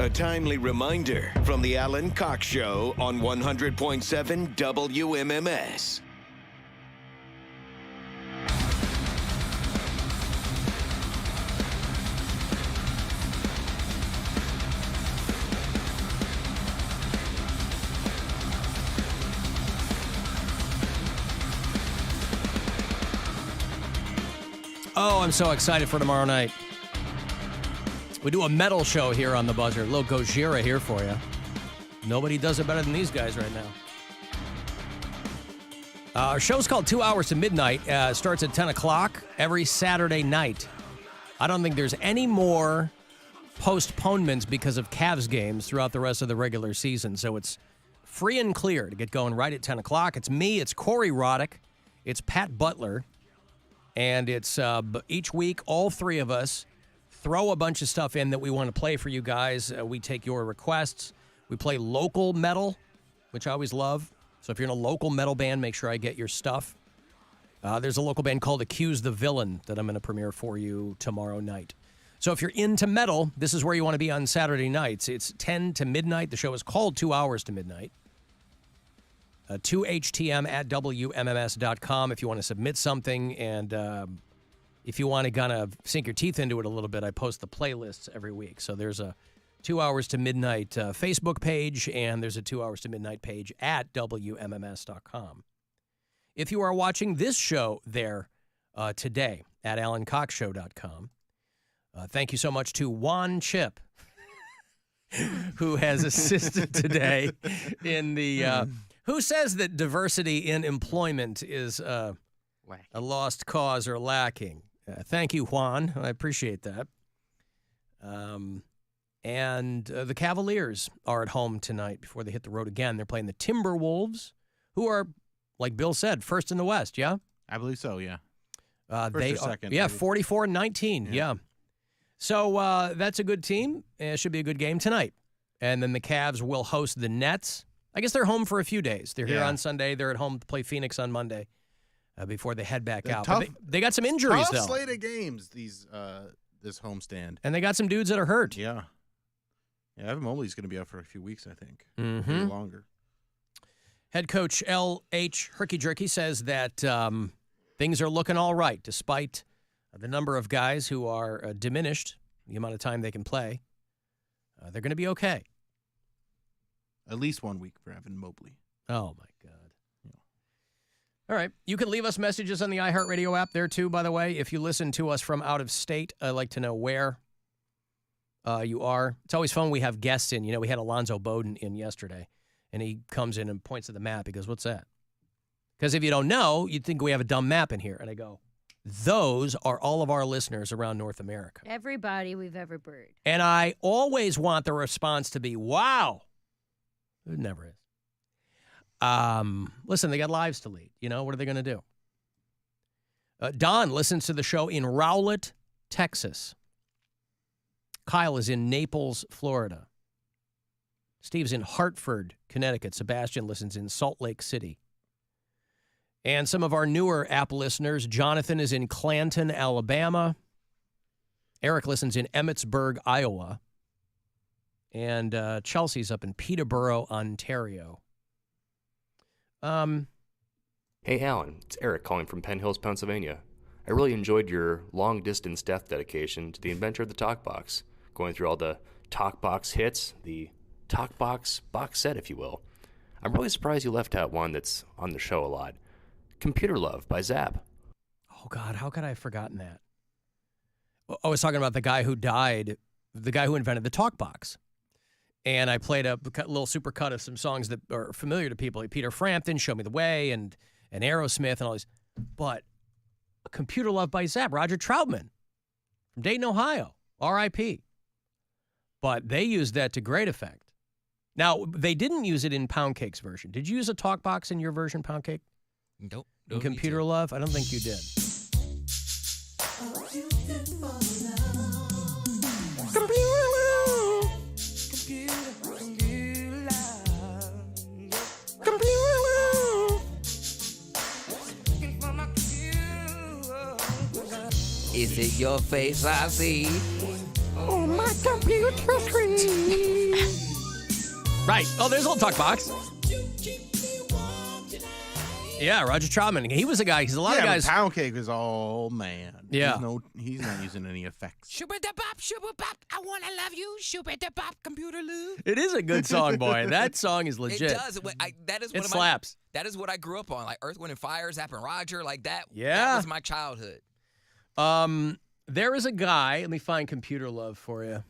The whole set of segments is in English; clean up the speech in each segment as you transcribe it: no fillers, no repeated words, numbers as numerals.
A timely reminder from the Alan Cox Show on 100.7 WMMS. Oh, I'm so excited for tomorrow night. We do a metal show here on The Buzzard. A little Gojira here for you. Nobody does it better than these guys right now. Our show's called 2 Hours to Midnight. Starts at 10 o'clock every Saturday night. I don't think there's any more postponements because of Cavs games throughout the rest of the regular season. So it's free and clear to get going right at 10 o'clock. It's me, it's Corey Roddick, it's Pat Butler, and it's each week, all three of us throw a bunch of stuff in that we want to play for you guys. We take your requests. We play local metal, which I always love. So if you're in a local metal band, make sure I get your stuff. There's a local band called Accuse the Villain that I'm going to premiere for you tomorrow night. So if you're into metal, this is where you want to be on Saturday nights. It's 10 to midnight. The show is called 2 Hours to Midnight. 2HTM at WMMS.com if you want to submit something. And if you want to kind of sink your teeth into it a little bit, I post the playlists every week. So there's a 2 Hours to Midnight Facebook page, and there's a 2 Hours to Midnight page at WMMS.com. If you are watching this show there today at AlanCoxShow.com, thank you so much to Juan Chip, who has assisted today in the... who says that diversity in employment is a lost cause or lacking? Thank you, Juan. I appreciate that. And the Cavaliers are at home tonight before they hit the road again. They're playing the Timberwolves, who are, like Bill said, first in the West, yeah? I believe so, yeah. First or second. Yeah, 44-19, yeah. So that's a good team. It should be a good game tonight. And then the Cavs will host the Nets. I guess they're home for a few days. They're here on Sunday. They're at home to play Phoenix on Monday before they head back out. Tough, but they got some injuries, though. Tough slate of games, this homestand. And they got some dudes that are hurt. Yeah. Yeah, Evan Mobley's going to be out for a few weeks, I think. Mm-hmm. Maybe longer. Head coach L.H. Herky-Jerky says that things are looking all right, despite the number of guys who are diminished, the amount of time they can play. They're going to be okay. At least 1 week for Evan Mobley. Oh, my God. Yeah. All right. You can leave us messages on the iHeartRadio app there, too, by the way. If you listen to us from out of state, I'd like to know where you are. It's always fun. We have guests in. You know, we had Alonzo Bowden in yesterday, and he comes in and points to the map. He goes, what's that? Because if you don't know, you'd think we have a dumb map in here. And I go, those are all of our listeners around North America. Everybody we've ever bird. And I always want the response to be, wow. It never is. Listen, they got lives to lead. You know, what are they going to do? Don listens to the show in Rowlett, Texas. Kyle is in Naples, Florida. Steve's in Hartford, Connecticut. Sebastian listens in Salt Lake City. And some of our newer app listeners, Jonathan is in Clanton, Alabama. Eric listens in Emmitsburg, Iowa. And Chelsea's up in Peterborough, Ontario. Hey, Alan. It's Eric calling from Penn Hills, Pennsylvania. I really enjoyed your long-distance death dedication to the inventor of the TalkBox, going through all the TalkBox hits, the TalkBox box set, if you will. I'm really surprised you left out one that's on the show a lot. Computer Love by Zap. Oh, God, how could I have forgotten that? I was talking about the guy who died, the guy who invented the TalkBox. And I played a little supercut of some songs that are familiar to people, like Peter Frampton, Show Me the Way, and Aerosmith, and all these. But Computer Love by Zap, Roger Troutman from Dayton, Ohio, R.I.P. But they used that to great effect. Now, they didn't use it in Poundcake's version. Did you use a TalkBox in your version, Poundcake? Nope. In Computer Love? I don't think you did. Is it your face I see? Oh, my computer screen. Right. Oh, there's a little talk box. Yeah, Roger Troutman. He was a guy, because a lot of guys. Poundcake is all man. Yeah. He's not using any effects. Shoo-ba-da-bop, I wanna love you. Shoo-ba-da-bop, computer loo. It is a good song, boy. That song is legit. It does. That is It one of slaps. That is what I grew up on, like Earth, Wind, and Fire, Zapp and Roger, like that. Yeah. That was my childhood. There is a guy. Let me find Computer Love for you.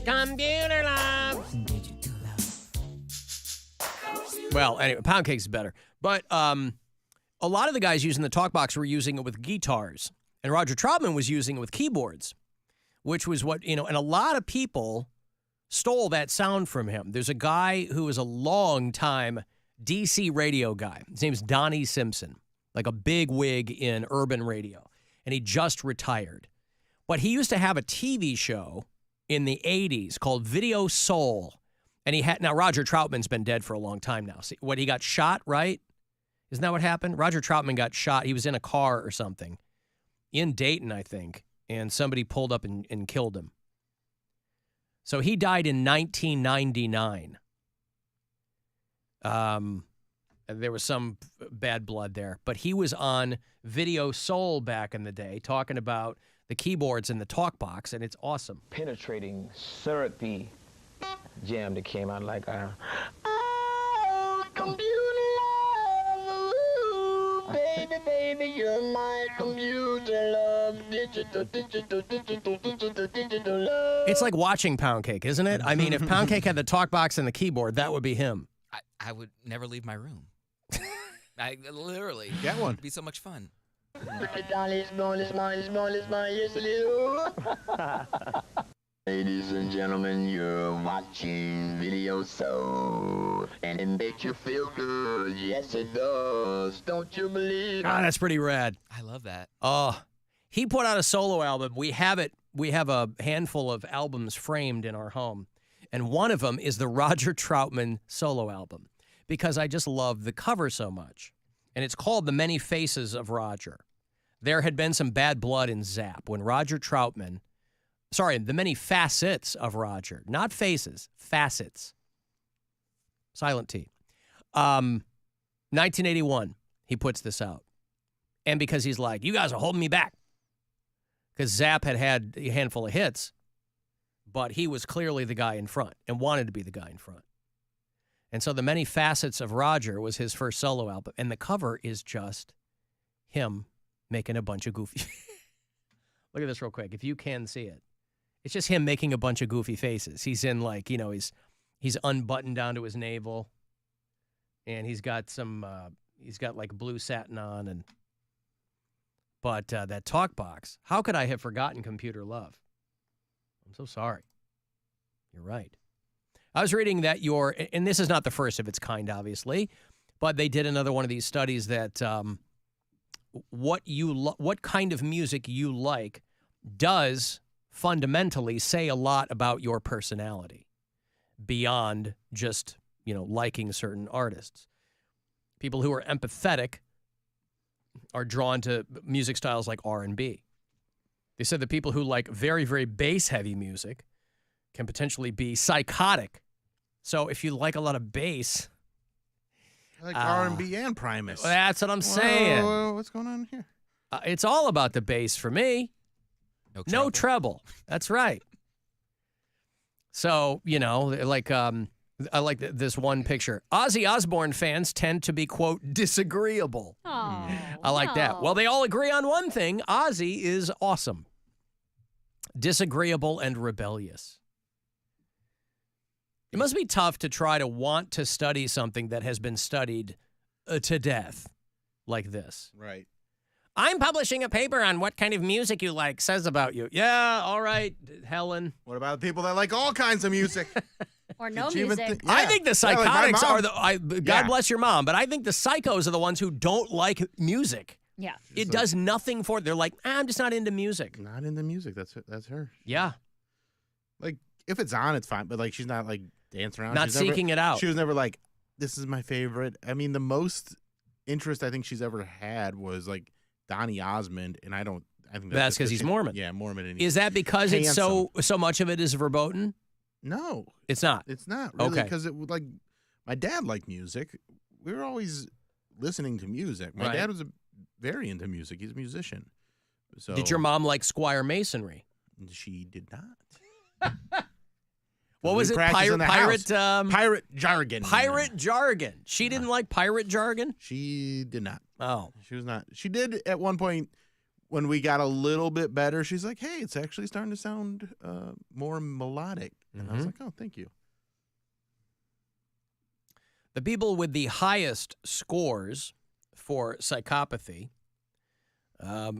Computer Love. Well, anyway, Poundcake's better. But a lot of the guys using the talkbox were using it with guitars. And Roger Troutman was using it with keyboards, which was what, and a lot of people stole that sound from him. There's a guy who was a long time DC radio guy. His name's Donnie Simpson, like a big wig in urban radio. And he just retired. But he used to have a TV show in the 80s called Video Soul. And now Roger Troutman's been dead for a long time now. See, he got shot, right? Isn't that what happened? Roger Troutman got shot. He was in a car or something in Dayton, I think, and somebody pulled up and killed him. So he died in 1999. There was some bad blood there, but he was on Video Soul back in the day talking about the keyboards in the talk box, and it's awesome. Penetrating, syrupy jam that came out like computer love, baby, you're my computer love, digital love. It's like watching Poundcake, isn't it? I mean, if Poundcake had the talk box and the keyboard, that would be him. I would never leave my room. I literally. Get one. It'd be so much fun. Ladies and gentlemen, you're watching Video Soul, and it makes you feel good. Yes, it does. Don't you believe? Ah, that's pretty rad. I love that. Oh, he put out a solo album. We have it. We have a handful of albums framed in our home, and one of them is the Roger Troutman solo album because I just love the cover so much. And it's called The Many Faces of Roger. There had been some bad blood in Zapp when Roger Troutman, The Many Facets of Roger, not faces, facets. Silent T. 1981, he puts this out. And because he's like, you guys are holding me back. Because Zapp had a handful of hits, but he was clearly the guy in front and wanted to be the guy in front. And so The Many Facets of Roger was his first solo album. And the cover is just him making a bunch of goofy. Look at this real quick, if you can see it. It's just him making a bunch of goofy faces. He's in he's unbuttoned down to his navel. And he's got like blue satin on. But that talk box, how could I have forgotten Computer Love? I'm so sorry. You're right. I was reading that and this is not the first of its kind, obviously, but they did another one of these studies that what kind of music you like does fundamentally say a lot about your personality beyond just, liking certain artists. People who are empathetic are drawn to music styles like R&B. They said that people who like very, very bass-heavy music can potentially be psychotic. So if you like a lot of bass... I like R&B and Primus. That's what I'm saying. Whoa, what's going on here? It's all about the bass for me. No treble. That's right. So, I like this one picture. Ozzy Osbourne fans tend to be, quote, disagreeable. Oh, I like that. Well, they all agree on one thing. Ozzy is awesome. Disagreeable and rebellious. It must be tough to try to want to study something that has been studied to death like this. Right. I'm publishing a paper on what kind of music you like says about you. Yeah, all right, Helen. What about people that like all kinds of music? Or no Did you even music. Yeah. I think the psychotics like my are God bless your mom, but I think the psychos are the ones who don't like music. Yeah. It does nothing for it. They're like, I'm just not into music. Not into music. That's her. Yeah. Like, if it's on, it's fine. But, she's not, dancing around. Not seeking it out. She was never, this is my favorite. I mean, the most interest I think she's ever had was like Donny Osmond, and I think That's because he's Mormon. Yeah, Mormon. And Is that because it's so much of it is verboten? No, it's not. It's not really Okay. because it would like my dad liked music. We were always listening to music. My Right. dad was very into music. He's a musician. So Did your mom like Squire Masonry? She did not. What was it? Pirate jargon. Pirate jargon. She didn't like pirate jargon? She did not. Oh. She was not. She did at one point when we got a little bit better. She's like, hey, it's actually starting to sound more melodic. And I was like, oh, thank you. The people with the highest scores for psychopathy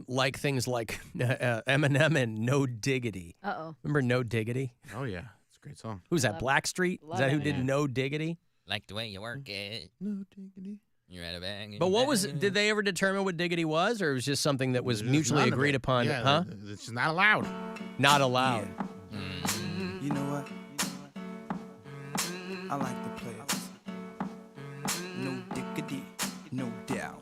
like things like Eminem and No Diggity. Uh-oh. Remember No Diggity? Oh, yeah. It's a great song. Who's that, Blackstreet? Is that who did No Diggity? Like the way you work it. No diggity. You're at a bang. But what was, did they ever determine what diggity was, or it was just something that was mutually agreed upon? Yeah, huh? It's just not allowed. Not allowed. You know what? I like the players. No diggity, no doubt.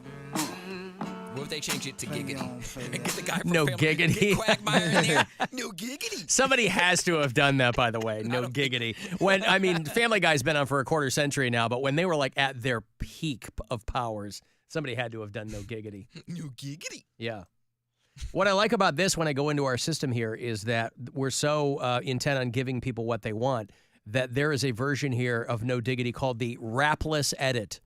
What if they change it to giggity? And get the guy from No Family Guy, giggity. get Quagmire in there. No giggity. Somebody has to have done that, by the way. No giggity. When I mean, Family Guy's been on for a quarter century now, but when they were like at their peak of powers, somebody had to have done no giggity. No giggity. Yeah. What I like about this when I go into our system here is that we're so intent on giving people what they want that there is a version here of No Diggity called the Rapless Edit.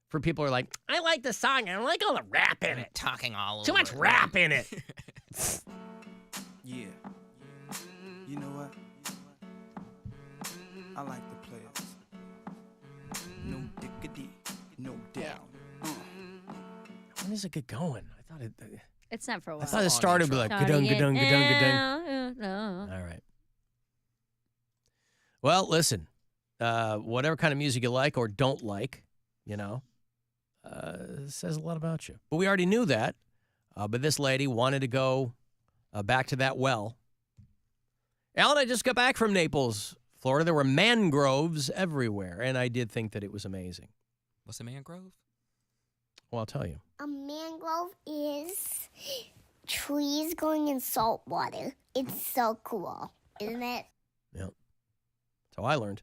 For people who are like, I like the song. I don't like all the rap in it. Talking all over. Too much rap in it. Yeah. You know what? I like the players. No diggity, no doubt. When does it get going? I thought it. It's not for a while. I thought it started with like gadung, gadung, gadung, gadung. All right. Well, listen. Whatever kind of music you like or don't like, you know, says a lot about you. But we already knew that. But this lady wanted to go back to that well. Alan, I just got back from Naples, Florida. There were mangroves everywhere, and I did think that it was amazing. What's a mangrove? Well, I'll tell you. A mangrove is trees going in salt water. It's so cool, isn't it? Yeah. That's how I learned.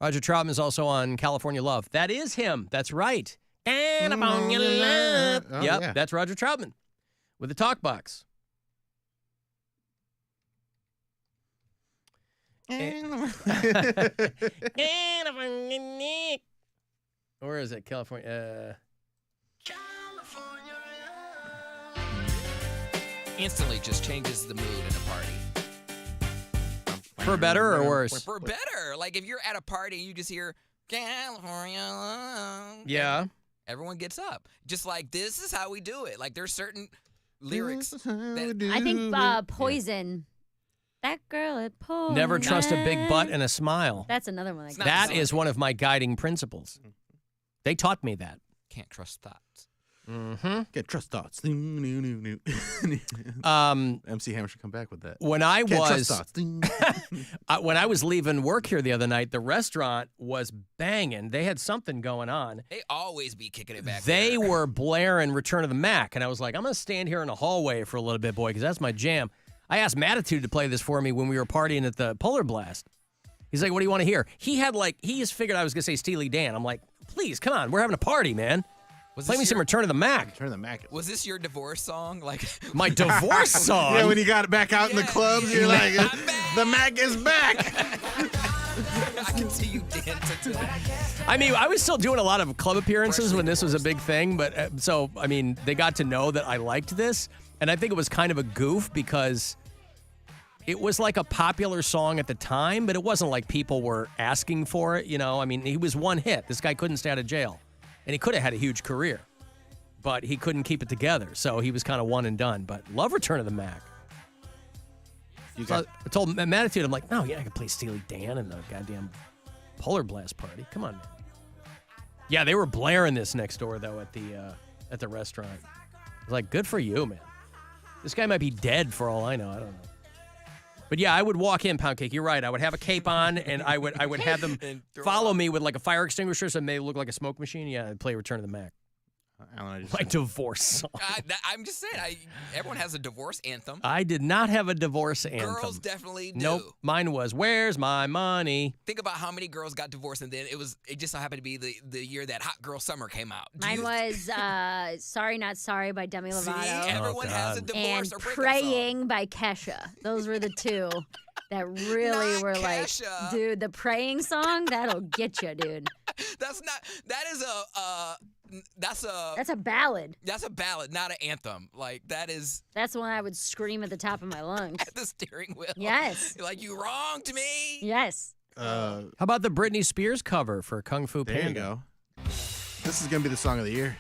Roger Troutman is also on California Love. That is him. That's right. California Love. Oh, yep, yeah. that's Roger Troutman with the talk box. Where is it? California. Instantly just changes the mood in a party. For better or worse? For better. Like if you're at a party and you just hear California. Yeah. Everyone gets up. Just like this is how we do it. Like there's certain lyrics that I think Poison. That girl at Poison. Never trust a big butt and a smile. That's another one. That is one of my guiding principles. They taught me that. Can't trust thoughts. Mm-hmm. Can't trust thoughts. MC Hammer should come back with that. When I Can't was trust thoughts. when I was leaving work here the other night, the restaurant was banging. They had something going on. They always be kicking it back. They there. were blaring Return of the Mac, and I was like, I'm going to stand here in the hallway for a little bit, boy, because that's my jam. I asked Matitude to play this for me when we were partying at the Polar Blast. He's like, what do you want to hear? He just figured I was going to say Steely Dan. I'm like, please, come on. We're having a party, man. Play me some Return of the Mac. Return of the Mac. Was this your divorce song? Like my divorce song? Yeah, when you got it back out in the clubs, you're like, the Mac is back. I can see you dancing. I mean, I was still doing a lot of club appearances when this was a big thing, but so, I mean, they got to know that I liked this, and I think it was kind of a goof because it was like a popular song at the time, but it wasn't like people were asking for it, you know? I mean, he was one hit. This guy couldn't stay out of jail, and he could have had a huge career, but he couldn't keep it together, so he was kind of one and done, but love Return of the Mac. I told Matitude, I'm like, no, yeah, I can play Steely Dan in the goddamn Polar Blast party. Come on, man. Yeah, they were blaring this next door, though, at the restaurant. I was like, good for you, man. This guy might be dead for all I know. I don't know. But yeah, I would walk in, Poundcake. You're right. I would have a cape on, and I would have them And throw follow up. me with like a fire extinguisher, so they look like a smoke machine. Yeah, I'd play Return of the Mac. Alan, I just My divorce song. I'm just saying, everyone has a divorce anthem. I did not have a divorce anthem. Girls definitely do. Nope. Mine was "Where's My Money." Think about how many girls got divorced, and then it just so happened to be the year that Hot Girl Summer came out. Do Mine you- was "Sorry Not Sorry" by Demi See, Lovato everyone has a God. divorce and or breakup "Praying" by Kesha. Those were the two that really Not were Kesha. like, dude, the praying song that'll get you, dude. song. That's That's a ballad. a ballad, not an anthem. Like that is That's the one I would scream at the top of my lungs. at the steering wheel. Yes. You're like, you wronged me. Yes. How about the Britney Spears cover for Kung Fu Panda? there you go. This is gonna be the song of the year.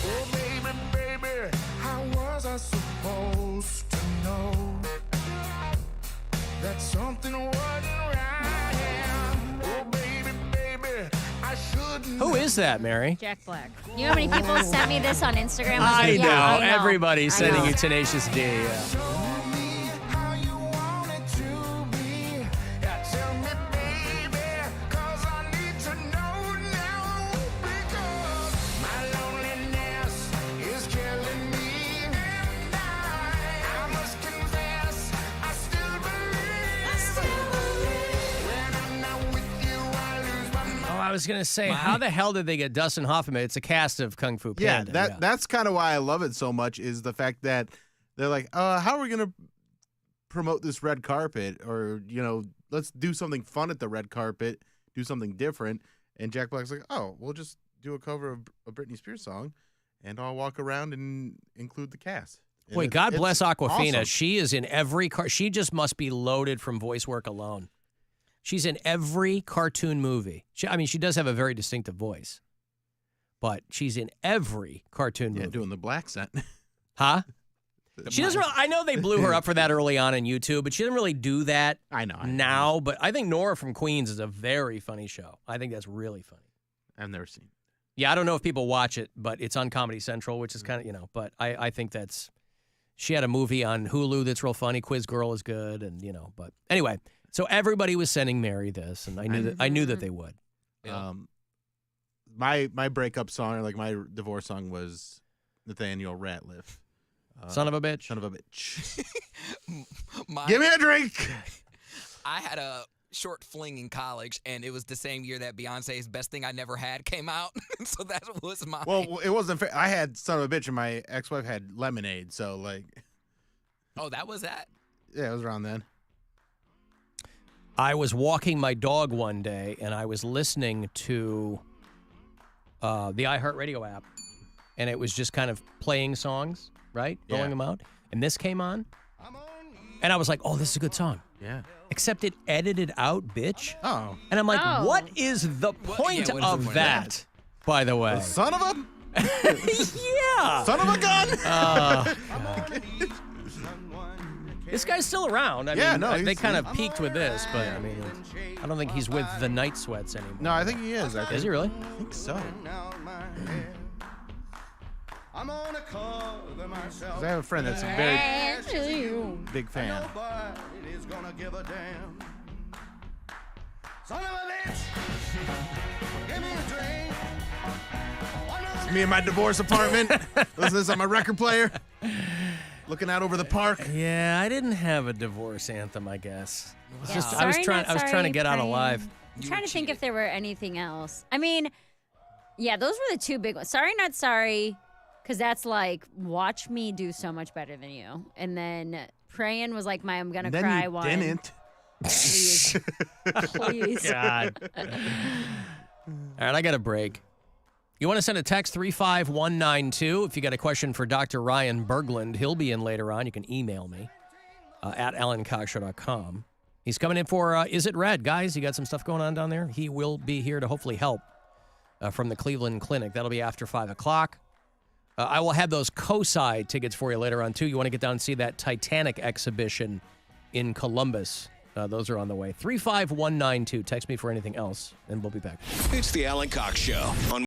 Oh, baby, baby, how was I supposed to know that something wasn't right? Oh, baby, baby, I shouldn't. Who is that, Mary? Jack Black. You know how many people sent me this on Instagram? I Yeah, know. I know. Everybody's I sending know. you Tenacious D. Yeah. Show me how you want it to be. Yeah, tell me, baby, 'cause I need to know now. Because my loneliness is killing me. And I must confess, I still believe. When I'm not with you, I lose my mind. Oh, I was gonna say, how the hell did they get Dustin Hoffman? It's a cast of Kung Fu Yeah, Panda. that's kind of why I love it so much is the fact that they're like, how are we gonna promote this red carpet, or let's do something fun at the red carpet, do something different. And Jack Black's like, oh, we'll just do a cover of a Britney Spears song, and I'll walk around and include the cast. And Boy, God it's bless Aquafina. awesome. She is in every she just must be loaded from voice work alone. She's in every cartoon movie. She does have a very distinctive voice, but she's in every cartoon movie. Yeah, doing the black scent. Huh? She doesn't. I know they blew her up for that early on in YouTube, but she doesn't really do that I know. now. But I think Nora from Queens is a very funny show. I think that's really funny. I've never seen it. Yeah, I don't know if people watch it, but it's on Comedy Central, which is kind of, but I think that's, she had a movie on Hulu that's real funny. Quiz Girl is good, and, but anyway, so everybody was sending Mary this, and I knew that they would. Yeah. My breakup song, or like my divorce song, was Nathaniel Ratliff. Son of a bitch. Son of a bitch. My- Give me a drink. I had a short fling in college, and it was the same year that Beyonce's "Best Thing I Never Had" came out. So that was my. Well, it wasn't fair. I had Son of a Bitch, and my ex-wife had Lemonade, so Oh, that was that. yeah, it was around then. I was walking my dog one day, and I was listening to the iHeartRadio app, and it was just kind of playing songs, right? Yeah. Rolling them out. And this came on, and I was like, oh, this is a good song. Yeah. Except it edited out, bitch. Oh. And I'm like, Oh. what is the point what is the of point of that, by the way? Son of a Yeah. son of a gun. This guy's still around. I Yeah, mean, no, they he's- kind of peaked with this, but I mean, I don't think he's with the Night Sweats anymore. No, I think he is. Is he really? I think so. I'm gonna cover myself. 'Cause I have a friend that's a very big fan. Nobody's gonna give a damn. Son of a bitch, give me a drink. It's me in my divorce apartment. Listen to this on my record player. Looking out over the park. Yeah, I didn't have a divorce anthem, I guess. It's Yeah. just, I was Sorry, trying Not to Sorry, get out Praying. alive. I'm trying to think if there were anything else. I mean, yeah, those were the two big ones. Sorry, Not Sorry, because that's like, watch me do so much better than you. And then Praying was like my I'm gonna Then cry you one. didn't. Please. Please. God. All right, I got a break. You want to send a text 35192 if you got a question for Dr. Ryan Berglund. He'll be in later on. You can email me at alancockshow.com. He's coming in for Is It Red? Guys, you got some stuff going on down there? He will be here to hopefully help from the Cleveland Clinic. That'll be after 5 o'clock. I will have those COSI tickets for you later on, too. You want to get down and see that Titanic exhibition in Columbus. Those are on the way. 35192. Text me for anything else, and we'll be back. It's the Alan Cox Show on